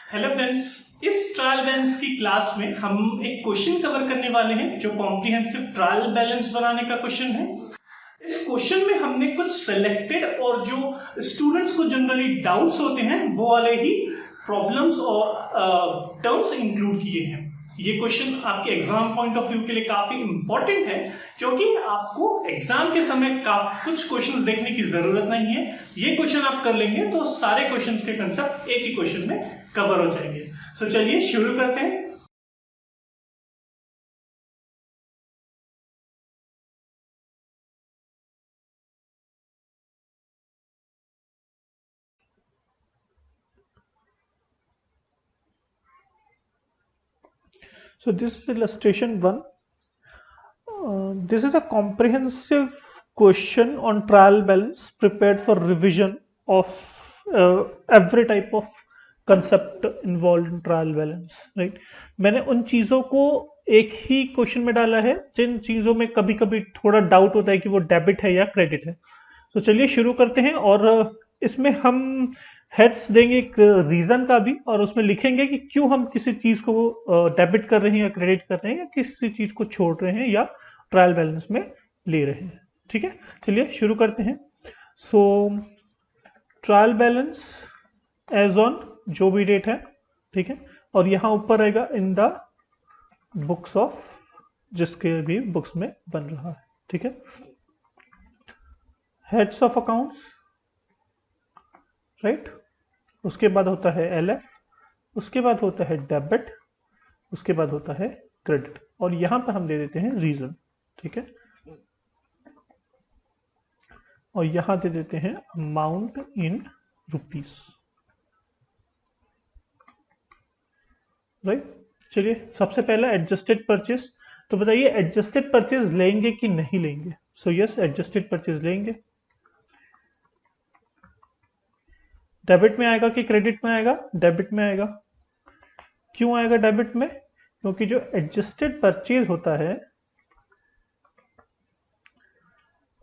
Hello friends, इस trial balance की class में हम एक क्वेश्चन कवर करने वाले हैं जो कॉम्प्रिहेंसिव ट्रायल बैलेंस बनाने का क्वेश्चन है। इस क्वेश्चन में हमने कुछ सिलेक्टेड और जो स्टूडेंट्स को जनरली डाउट्स होते हैं वो वाले ही प्रॉब्लम्स और टर्म्स इंक्लूड किए हैं। ये क्वेश्चन आपके एग्जाम पॉइंट ऑफ व्यू के लिए काफी इंपॉर्टेंट है क्योंकि आपको एग्जाम के समय कुछ क्वेश्चंस देखने की जरूरत नहीं है। ये क्वेश्चन आप कर लेंगे तो सारे क्वेश्चंस के कंसेप्ट एक ही क्वेश्चन में कवर हो जाएंगे। सो चलिए शुरू करते हैं। So this is illustration 1. This is a comprehensive question on trial balance prepared for revision of every type of concept involved in trial balance, right? मैंने उन चीज़ों को एक ही क्वेश्चन में डाला है जिन चीज़ों में कभी कभी थोड़ा डाउट होता है कि वो डेबिट है या क्रेडिट है। तो चलिए शुरू करते हैं और इसमें हम हेड्स देंगे एक रीजन का भी और उसमें लिखेंगे कि क्यों हम किसी चीज को डेबिट कर रहे हैं या क्रेडिट कर रहे हैं या किसी चीज को छोड़ रहे हैं या ट्रायल बैलेंस में ले रहे हैं। ठीक है, चलिए शुरू करते हैं। सो ट्रायल बैलेंस एज ऑन जो भी डेट है, ठीक है, और यहाँ ऊपर रहेगा इन द बुक्स ऑफ जिसके भी बुक्स में बन रहा है। ठीक है, हेड्स ऑफ अकाउंट्स, राइट, उसके बाद होता है एलएफ, उसके बाद होता है डेबिट, उसके बाद होता है क्रेडिट और यहां पर हम दे देते हैं रीजन। ठीक है, और यहां दे देते हैं अमाउंट इन रुपीस, राइट। चलिए सबसे पहला एडजस्टेड परचेज। तो बताइए एडजस्टेड परचेज लेंगे कि नहीं लेंगे? सो यस, एडजस्टेड परचेज लेंगे। डेबिट में आएगा कि क्रेडिट में आएगा? डेबिट में आएगा। क्यों आएगा डेबिट में? क्योंकि जो एडजस्टेड परचेज होता है,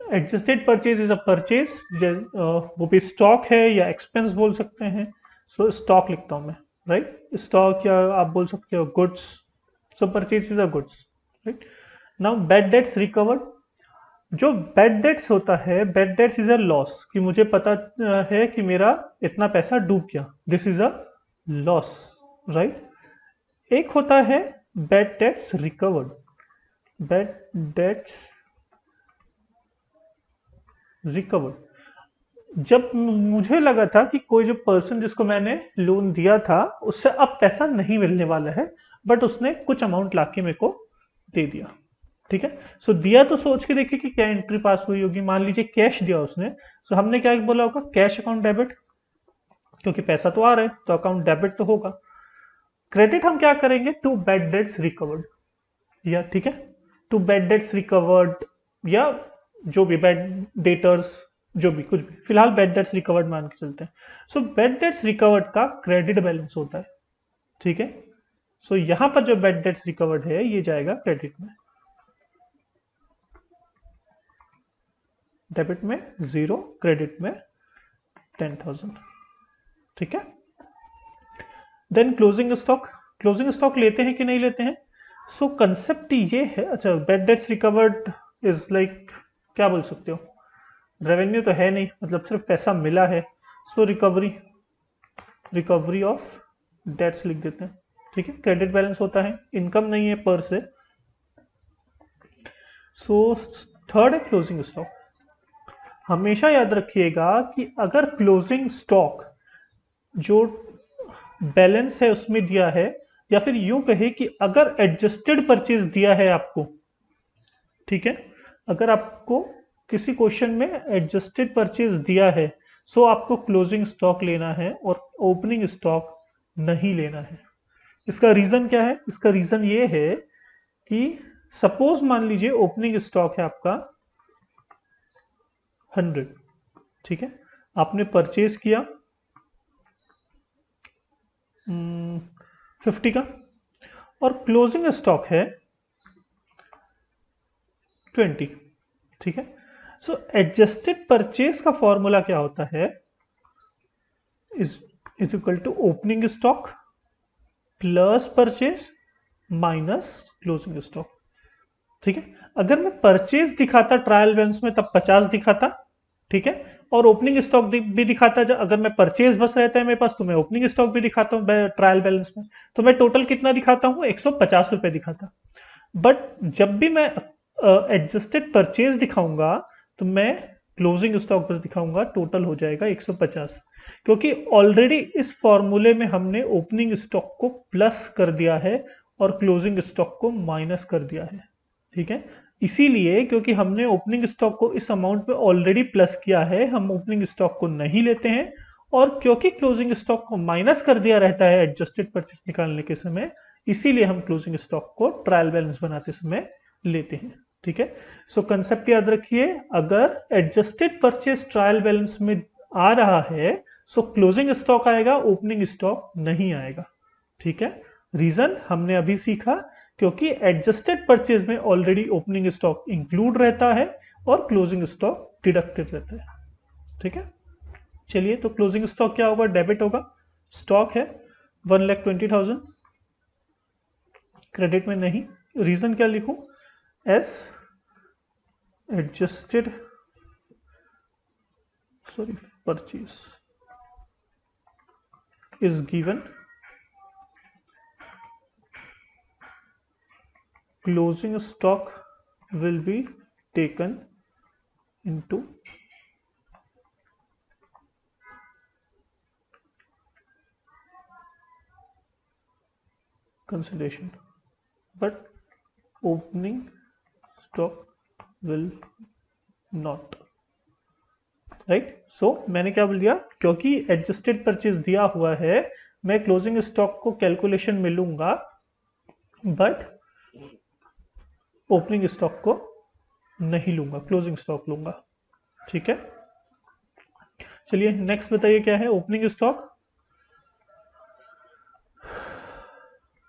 adjusted purchase is a purchase, वो भी स्टॉक है या एक्सपेंस बोल सकते हैं। सो स्टॉक लिखता हूं मैं, राइट, स्टॉक, या आप बोल सकते हो goods. So purchase is a goods, right. Now bad debts recovered. जो बैड डेट्स होता है, bad dates is a loss, कि मुझे पता है कि मेरा इतना पैसा डूब गया, this is a loss, right. एक होता है bad debts recovered. Bad debts recovered, जब मुझे लगा था कि कोई जो पर्सन जिसको मैंने लोन दिया था उससे अब पैसा नहीं मिलने वाला है, बट उसने कुछ अमाउंट लाके मेरे को दे दिया। ठीक है, सो दिया तो सोच के देखिए कि क्या एंट्री पास हुई होगी। मान लीजिए कैश दिया उसने, सो हमने क्या बोला होगा? कैश अकाउंट डेबिट, क्योंकि पैसा तो आ रहा है तो अकाउंट डेबिट तो होगा। क्रेडिट हम क्या करेंगे? टू बैड डेट्स रिकवर्ड, या ठीक है, टू बैड डेट्स रिकवर्ड, या जो भी बैड डेटर्स, जो भी कुछ भी, फिलहाल बैड डेट्स रिकवर्ड मान के चलते हैं। सो बैड डेट्स रिकवर्ड का क्रेडिट बैलेंस होता है। ठीक है, सो यहां पर जो बैड डेट्स रिकवर्ड है ये जाएगा क्रेडिट में, डेबिट में 0, क्रेडिट में 10,000। ठीक है, then closing stock. Closing stock लेते हैं कि नहीं लेते हैं? सो कंसेप्ट ये है, अच्छा, bad debts recovered is like, क्या बोल सकते हो, रेवेन्यू तो है नहीं, मतलब सिर्फ पैसा मिला है। सो रिकवरी, रिकवरी ऑफ डेट्स लिख देते हैं। ठीक है, क्रेडिट बैलेंस होता है, इनकम नहीं है पर से। सो थर्ड है क्लोजिंग स्टॉक। हमेशा याद रखिएगा कि अगर क्लोजिंग स्टॉक जो बैलेंस है उसमें दिया है, या फिर यूं कहे कि अगर एडजस्टेड परचेज दिया है आपको, ठीक है, अगर आपको किसी क्वेश्चन में एडजस्टेड परचेज दिया है, सो आपको क्लोजिंग स्टॉक लेना है और ओपनिंग स्टॉक नहीं लेना है। इसका रीजन क्या है? इसका रीजन ये है कि सपोज मान लीजिए ओपनिंग स्टॉक है आपका 100, ठीक है, आपने परचेज किया 50 का, और क्लोजिंग स्टॉक है 20। ठीक है, सो एडजस्टेड परचेज का फॉर्मूला क्या होता है? Is equal to opening stock plus purchase minus closing stock. ठीक है, अगर मैं परचेज दिखाता ट्रायल बैलेंस में तब 50 दिखाता, ठीक है, और ओपनिंग स्टॉक भी दिखाता। अगर मैं परचेज बस रहता है मेरे पास तो मैं ओपनिंग स्टॉक भी दिखाता हूँ ट्रायल बैलेंस में, तो मैं टोटल कितना दिखाता हूँ, 150 रुपए दिखाता। बट जब भी मैं एडजस्टेड परचेज दिखाऊंगा तो मैं क्लोजिंग स्टॉक बस दिखाऊंगा, टोटल हो जाएगा 150, क्योंकि ऑलरेडी इस फॉर्मूले में हमने ओपनिंग स्टॉक को प्लस कर दिया है और क्लोजिंग स्टॉक को माइनस कर दिया है। ठीक है, इसीलिए क्योंकि हमने ओपनिंग स्टॉक को इस अमाउंट पे ऑलरेडी प्लस किया है, हम ओपनिंग स्टॉक को नहीं लेते हैं, और क्योंकि क्लोजिंग स्टॉक को माइनस कर दिया रहता है एडजस्टेड परचेस निकालने के समय, इसीलिए हम क्लोजिंग स्टॉक को ट्रायल बैलेंस बनाते समय लेते हैं। ठीक है, सो कंसेप्ट याद रखिए, अगर एडजस्टेड परचेस ट्रायल बैलेंस में आ रहा है सो क्लोजिंग स्टॉक आएगा, ओपनिंग स्टॉक नहीं आएगा। ठीक है, रीजन हमने अभी सीखा, क्योंकि एडजस्टेड परचेज में ऑलरेडी ओपनिंग स्टॉक इंक्लूड रहता है और क्लोजिंग स्टॉक डिडक्टेड रहता है। ठीक है, चलिए, तो क्लोजिंग स्टॉक क्या होगा, डेबिट होगा। स्टॉक है 1,20,000, क्रेडिट में नहीं, रीजन क्या लिखूं, S adjusted purchase is given, closing stock will be taken into consideration, but opening stock will not, right. So मैंने क्या बोल दिया, क्योंकि एडजस्टेड परचेज दिया हुआ है, मैं क्लोजिंग स्टॉक को कैलकुलेशन में लूंगा, बट ओपनिंग स्टॉक को नहीं लूंगा, क्लोजिंग स्टॉक लूंगा। ठीक है, चलिए नेक्स्ट बताइए क्या है, ओपनिंग स्टॉक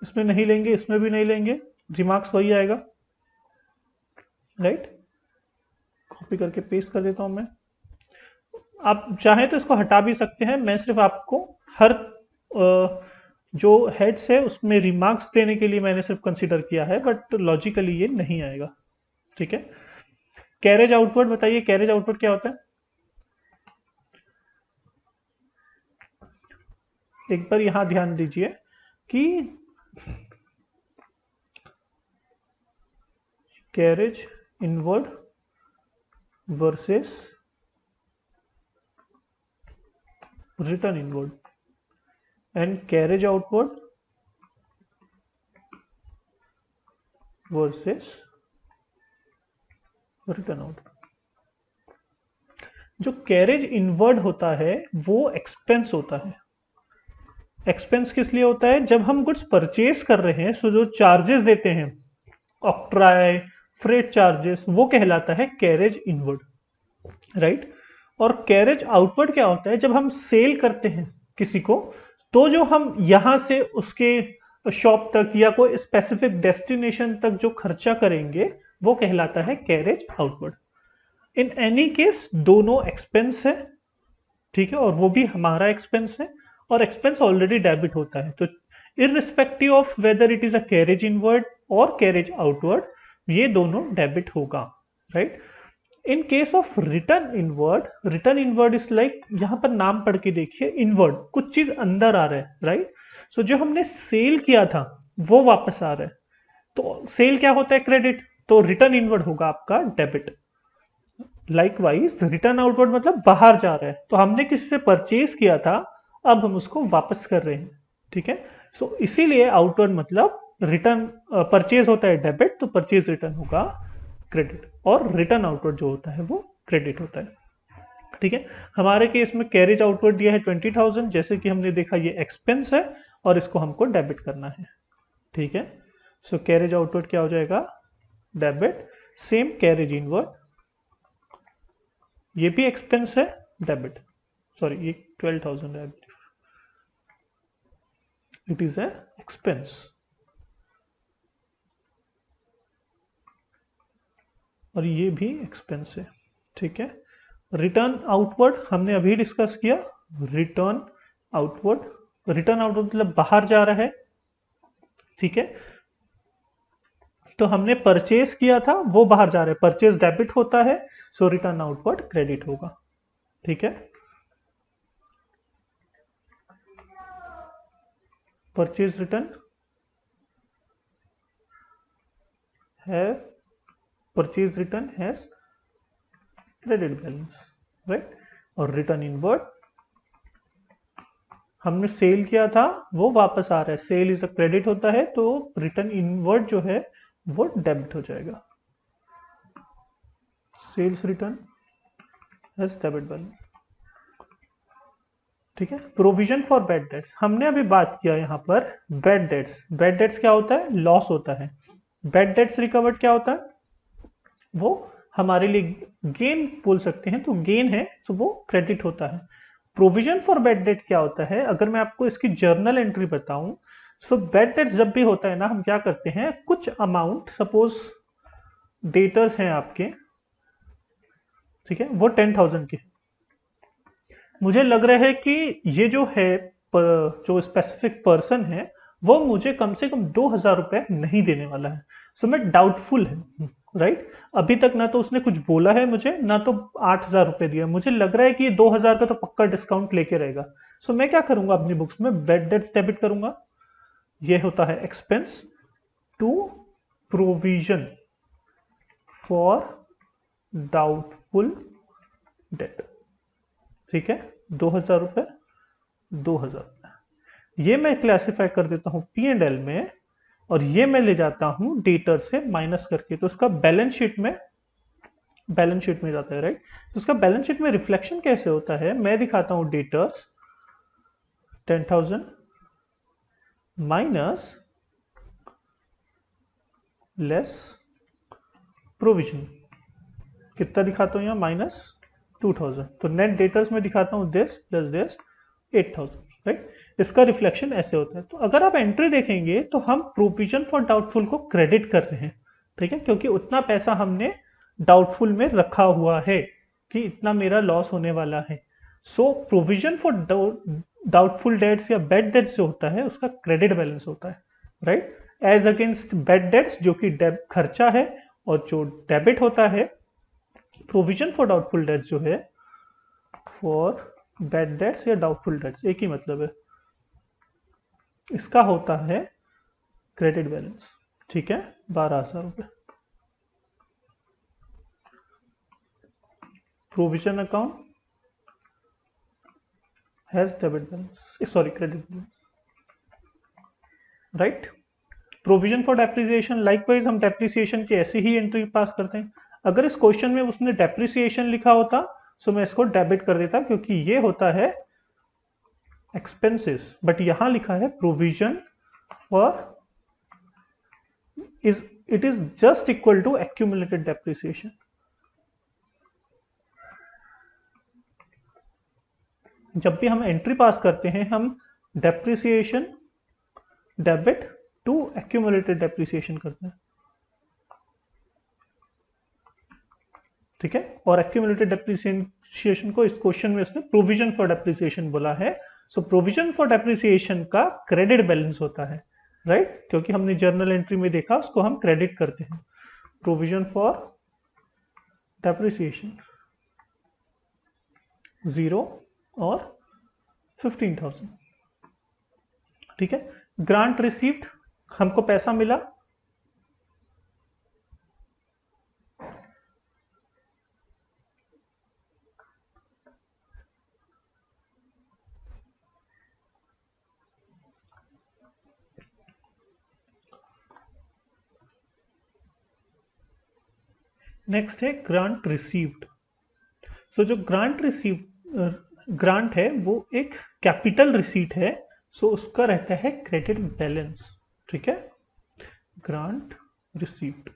इसमें नहीं लेंगे, इसमें भी नहीं लेंगे, रिमार्क्स वही आएगा, राइट। कॉपी करके पेस्ट कर देता हूं मैं, आप चाहें तो इसको हटा भी सकते हैं, मैं सिर्फ आपको हर जो हेड्स है उसमें रिमार्क्स देने के लिए मैंने सिर्फ कंसीडर किया है, बट लॉजिकली ये नहीं आएगा। ठीक है, कैरेज आउटवर्ड बताइए, कैरेज आउटवर्ड क्या होता है, एक बार यहां ध्यान दीजिए कि carriage inward versus return inward and carriage outward versus return outward। जो कैरेज इनवर्ड होता है वो एक्सपेंस होता है। एक्सपेंस किस लिए होता है, जब हम गुड्स परचेज कर रहे हैं, सो जो चार्जेस देते हैं, ऑक्ट्राई, फ्रेट चार्जेस, वो कहलाता है कैरेज इनवर्ड, राइट। और कैरेज आउटवर्ड क्या होता है, जब हम सेल करते हैं किसी को, तो जो हम यहां से उसके शॉप तक या कोई स्पेसिफिक डेस्टिनेशन तक जो खर्चा करेंगे वो कहलाता है carriage outward. In any case दोनों एक्सपेंस है, ठीक है, और वो भी हमारा एक्सपेंस है, और एक्सपेंस ऑलरेडी डेबिट होता है, तो irrespective of whether it is a carriage inward और कैरेज आउटवर्ड, ये दोनों डेबिट होगा, right. In case of return inward is like, यहां पर नाम पढ़ के देखिए, इनवर्ड कुछ चीज अंदर आ रहा है, राइट। सो जो हमने सेल किया था वो वापस आ रहा है, तो सेल क्या होता है, क्रेडिट, तो रिटर्न इनवर्ड होगा आपका डेबिट। लाइकवाइज रिटर्न आउटवर्ड मतलब बाहर जा रहा है, तो हमने किसी से परचेज किया था, अब हम उसको वापस कर रहे हैं। ठीक है, सो इसीलिए आउटवर्ड मतलब रिटर्न, परचेज होता है डेबिट, तो परचेज रिटर्न होगा क्रेडिट, और रिटर्न आउटवर्ड जो होता है वो क्रेडिट होता है। ठीक है, हमारे केस में कैरेज आउटवर्ड दिया है 20,000, जैसे कि हमने देखा ये एक्सपेंस है और इसको हमको डेबिट करना है। ठीक है, सो कैरेज आउटवर्ड क्या हो जाएगा, डेबिट। सेम कैरेज इनवर्ड, ये भी एक्सपेंस है, डेबिट, सॉरी ये 12,000 है, इट इज ए एक्सपेंस, और ये भी एक्सपेंस है। ठीक है, रिटर्न आउटवर्ड हमने अभी डिस्कस किया, रिटर्न आउटवर्ड मतलब बाहर जा रहा है, ठीक है, तो हमने परचेज किया था वो बाहर जा रहा है, परचेज डेबिट होता है, सो रिटर्न आउटवर्ड क्रेडिट होगा। ठीक है, परचेज रिटर्न है, purchase return has credit balance, right. और रिटर्न इनवर्ड, हमने सेल किया था वो वापस आ रहा है, सेल इज अ क्रेडिट होता है, तो रिटर्न इनवर्ड जो है वो डेबिट हो जाएगा, sales return has debit balance. ठीक है, प्रोविजन फॉर बैड डेट्स, हमने अभी बात किया यहाँ पर बैड डेट्स। बैड डेट्स क्या होता है? लॉस होता है। बैड डेट्स रिकवर्ड क्या होता है? वो हमारे लिए गेन बोल सकते हैं, तो गेन है तो वो क्रेडिट होता है। प्रोविजन फॉर बैड डेट क्या होता है? अगर मैं आपको इसकी जर्नल एंट्री बताऊं, सो बैड डेट्स जब भी होता है ना, हम क्या करते हैं, कुछ अमाउंट, सपोज डेटर्स हैं आपके, ठीक है, वो 10,000 के, मुझे लग रहा है कि ये जो है जो स्पेसिफिक पर्सन है वो मुझे कम से कम 2,000 रुपए नहीं देने वाला है, सो मैं डाउटफुल है, राइट। अभी तक ना तो उसने कुछ बोला है मुझे, ना तो 8,000 रुपए दिया, मुझे लग रहा है कि ये 2,000 का तो पक्का डिस्काउंट लेके रहेगा। सो मैं क्या करूंगा, अपनी बुक्स में बैड डेट्स डेबिट करूंगा। ये होता है expense to provision for doubtful debt. ठीक है, 2,000 रुपए, 2,000, ये मैं क्लासिफाई कर देता हूं P&L में, और ये मैं ले जाता हूं डेटर से माइनस करके, तो उसका बैलेंस शीट में, बैलेंस शीट में जाता है, राइट। तो उसका बैलेंस शीट में रिफ्लेक्शन कैसे होता है, मैं दिखाता हूं डेटर्स 10,000 माइनस लेस प्रोविजन, कितना दिखाता हूं यहाँ, -2,000, तो नेट डेटर्स में दिखाता हूं दिस प्लस दिस 8,000, राइट। इसका रिफ्लेक्शन ऐसे होता है। तो अगर आप एंट्री देखेंगे तो हम प्रोविजन फॉर डाउटफुल को क्रेडिट कर रहे हैं, ठीक है, क्योंकि उतना पैसा हमने डाउटफुल में रखा हुआ है कि इतना मेरा लॉस होने वाला है। So provision for doubtful debts या बैड डेट्स जो होता है उसका क्रेडिट बैलेंस होता है, right, as against bad debts जो कि खर्चा है, और जो डेबिट होता है प्रोविजन फॉर डाउटफुल डेट्स जो है, फॉर बैड डेट्स या डाउटफुल डेट्स एक ही मतलब है, इसका होता है क्रेडिट बैलेंस। ठीक है, 12,000 रुपए। Provision account has debit balance, sorry credit balance, right. Provision for depreciation, likewise हम डेप्रिसिएशन की ऐसे ही एंट्री पास करते हैं। अगर इस क्वेश्चन में उसने डेप्रिसिएशन लिखा होता तो मैं इसको डेबिट कर देता, क्योंकि ये होता है एक्सपेंसेस, बट यहां लिखा है provision for it is just equal to accumulated depreciation. जब भी हम एंट्री पास करते हैं हम depreciation debit to accumulated depreciation करते हैं, ठीक है। और एक्यूमुलेटेड डेप्रिसिएशन को इस क्वेश्चन में इसने प्रोविजन फॉर डेप्रिसिएशन बोला है। सो प्रोविजन फॉर डेप्रिसिएशन का क्रेडिट बैलेंस होता है, राइट, क्योंकि हमने जर्नल एंट्री में देखा उसको हम क्रेडिट करते हैं। प्रोविजन फॉर डेप्रिसिएशन 0 और 15,000, ठीक है। ग्रांट रिसीव्ड, हमको पैसा मिला, नेक्स्ट है ग्रांट रिसीव्ड। सो जो ग्रांट है वो एक कैपिटल रिसीट है, सो उसका रहता है क्रेडिट बैलेंस, ठीक है। Grant received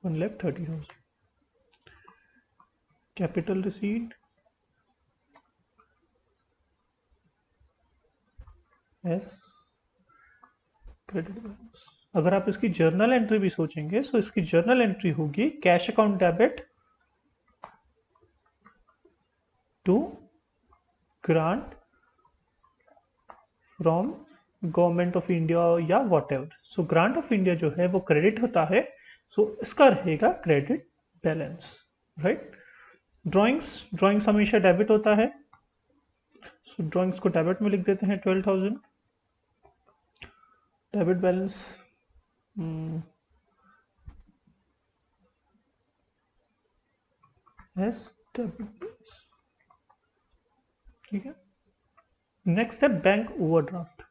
1,30,000, capital receipt as credit balance. अगर आप इसकी जर्नल एंट्री भी सोचेंगे तो इसकी जर्नल एंट्री होगी cash account debit to grant from government of India या whatever. So grant of India जो है वो क्रेडिट होता है, सो इसका रहेगा क्रेडिट बैलेंस, राइट। ड्राइंग्स हमेशा डेबिट होता है, सो ड्राइंग्स को डेबिट में लिख देते हैं 12,000। डेबिट बैलेंस एस डेबिट, ठीक है। नेक्स्ट है bank overdraft.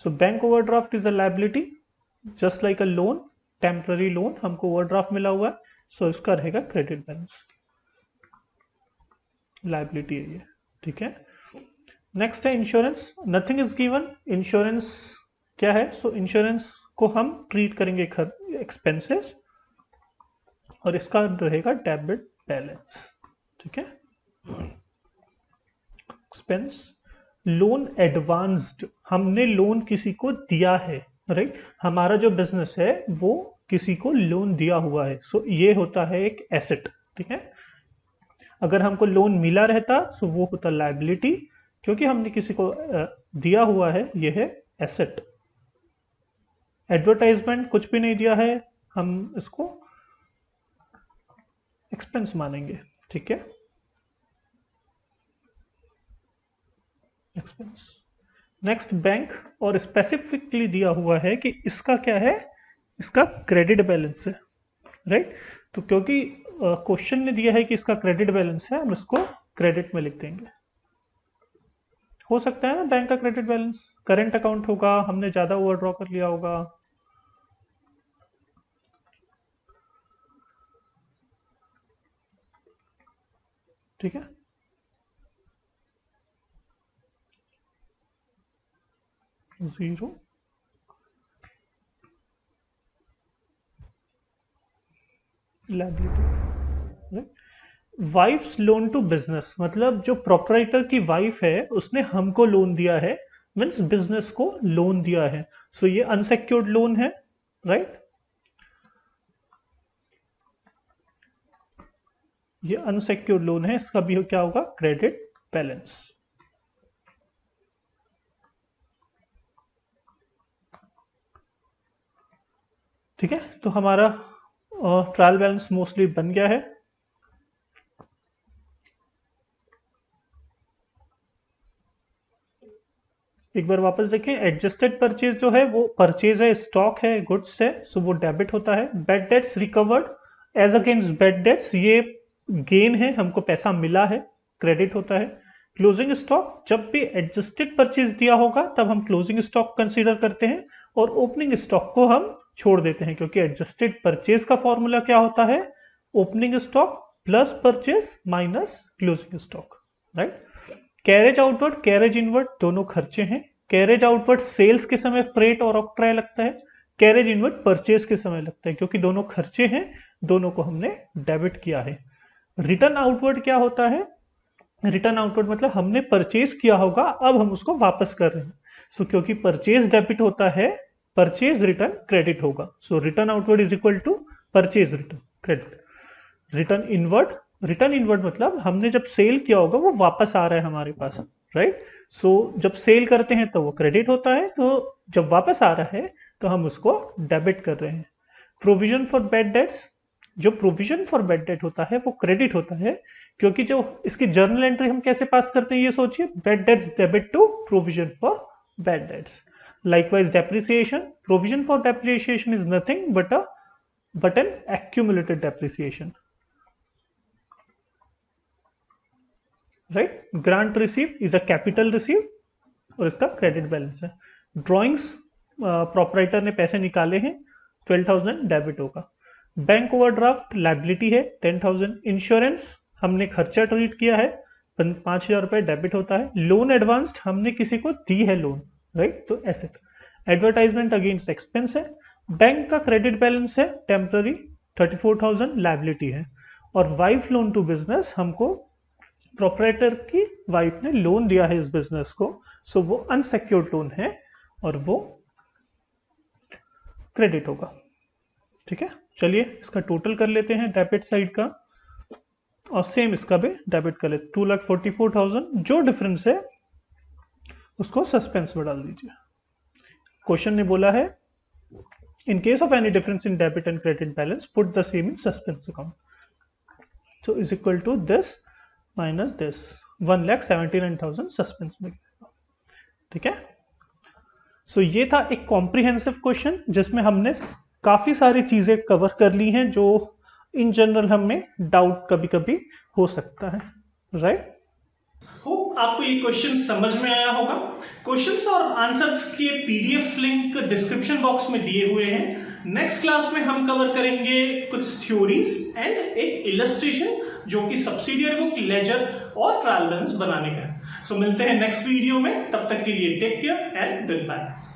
So bank overdraft is a liability just like a loan, temporary loan, हमको ओवरड्राफ्ट मिला हुआ है, सो इसका रहेगा क्रेडिट बैलेंस, लायबिलिटी है ये, ठीक है। नेक्स्ट है insurance, nothing is given. Insurance क्या है? सो इंश्योरेंस को हम ट्रीट करेंगे एक्सपेंसेस और इसका रहेगा डेबिट बैलेंस, ठीक है। एक्सपेंस, लोन एडवांस्ड, हमने लोन किसी को दिया है, राइट। हमारा जो बिजनेस है वो किसी को लोन दिया हुआ है, सो ये होता है एक एसेट, ठीक है। अगर हमको लोन मिला रहता सो वो होता लायबिलिटी, क्योंकि हमने किसी को दिया हुआ है, ये है एसेट। एडवर्टाइजमेंट कुछ भी नहीं दिया है, हम इसको एक्सपेंस मानेंगे, ठीक है, एक्सपेंस। नेक्स्ट बैंक, और स्पेसिफिकली दिया हुआ है कि इसका क्या है, इसका क्रेडिट बैलेंस है, राइट। तो क्योंकि क्वेश्चन ने दिया है कि इसका क्रेडिट बैलेंस है, हम इसको क्रेडिट में लिख देंगे। हो सकता है ना बैंक का क्रेडिट बैलेंस करेंट अकाउंट होगा, हमने ज्यादा ओवरड्रॉ कर लिया होगा, ठीक है। Zero liability. Wife's loan to business, मतलब जो प्रोपराइटर की वाइफ है उसने हमको लोन दिया है, मीन्स बिजनेस को लोन दिया है, सो ये अनसेक्योर्ड लोन है, राइट। ये अनसेक्योर्ड लोन है, इसका भी क्या होगा, क्रेडिट बैलेंस, ठीक है। तो हमारा ट्रायल बैलेंस मोस्टली बन गया है। एक बार वापस देखें, एडजस्टेड परचेज जो है वो परचेज है, स्टॉक है, गुड्स है, सो वो डेबिट होता है। Bad debts recovered as against bad debts, ये गेन है, हमको पैसा मिला है, क्रेडिट होता है। क्लोजिंग स्टॉक, जब भी एडजस्टेड परचेज दिया होगा तब हम क्लोजिंग स्टॉक कंसीडर करते हैं, और ओपनिंग स्टॉक को हम छोड़ देते हैं, क्योंकि एडजस्टेड परचेज का फॉर्मूला क्या होता है, opening stock plus purchase minus closing stock, right. Carriage outward, carriage inward दोनों खर्चे हैं। कैरेज आउटवर्ड सेल्स के समय फ्रेट और ऑक्ट्राय लगता है, कैरेज इनवर्ड परचेज के समय लगता है, क्योंकि दोनों खर्चे हैं, दोनों को हमने डेबिट किया है। रिटर्न आउटवर्ड क्या होता है, रिटर्न आउटवर्ड मतलब हमने परचेज किया होगा, अब हम उसको वापस कर रहे हैं, सो क्योंकि परचेज डेबिट होता है, परचेज रिटर्न क्रेडिट होगा, so return outward is equal to purchase return credit. Return inward मतलब हमने जब सेल किया होगा वो वापस आ रहा है हमारे पास, राइट। सो जब सेल करते हैं तो वो क्रेडिट होता है, तो जब वापस आ रहा है तो हम उसको डेबिट कर रहे हैं। प्रोविजन फॉर बैड डेट्स, जो प्रोविजन फॉर बैड डेट होता है वो क्रेडिट होता है, क्योंकि जो इसकी जर्नल एंट्री हम कैसे पास करते हैं ये सोचिए, bad debts debit to provision for bad debts. Likewise depreciation, provision for depreciation is nothing but an accumulated depreciation, right. Grant receive is a capital receive, और इसका क्रेडिट बैलेंस है। ड्रॉइंग्स, प्रोपराइटर ने पैसे निकाले हैं, 12,000 डेबिट होगा। Bank overdraft liability है, 10,000। Insurance हमने खर्चा ट्रीट किया है, 5,000 रुपए डेबिट होता है। लोन एडवांस्ड, हमने किसी को दी है लोन, राइट, तो एसेट। एडवर्टाइजमेंट अगेंस्ट एक्सपेंस है। बैंक का क्रेडिट बैलेंस है टेम्पररी, 34,000 लायबिलिटी है। और वाइफ लोन टू बिजनेस, हमको प्रोपराइटर की वाइफ ने लोन दिया है इस बिजनेस को, सो वो अनसेक्योर्ड लोन है और वो क्रेडिट होगा, ठीक है। चलिए इसका टोटल कर लेते हैं डेबिट साइड का, और सेम इसका भी डेबिट कर लेते, 2,44,000। जो डिफरेंस है उसको सस्पेंस में डाल दीजिए। क्वेश्चन ने बोला है in case of any difference in debit and credit balance put the same in suspense account, so is equal to this minus this, 1,79,000 suspense में, ठीक है। सो ये था एक कॉम्प्रिहेंसिव क्वेश्चन जिसमें हमने काफी सारी चीजें कवर कर ली हैं जो इन जनरल हमें डाउट कभी कभी हो सकता है, राइट। होप आपको ये क्वेश्चन समझ में आया होगा। क्वेश्चंस और आंसर्स के पीडीएफ लिंक डिस्क्रिप्शन बॉक्स में दिए हुए हैं। नेक्स्ट क्लास में हम कवर करेंगे कुछ थ्योरीज एंड एक इलस्ट्रेशन जो कि सब्सिडियरी बुक, लेजर और ट्रायल बैलेंस बनाने का है। सो मिलते हैं नेक्स्ट वीडियो में, तब तक के लिए take care and good bye.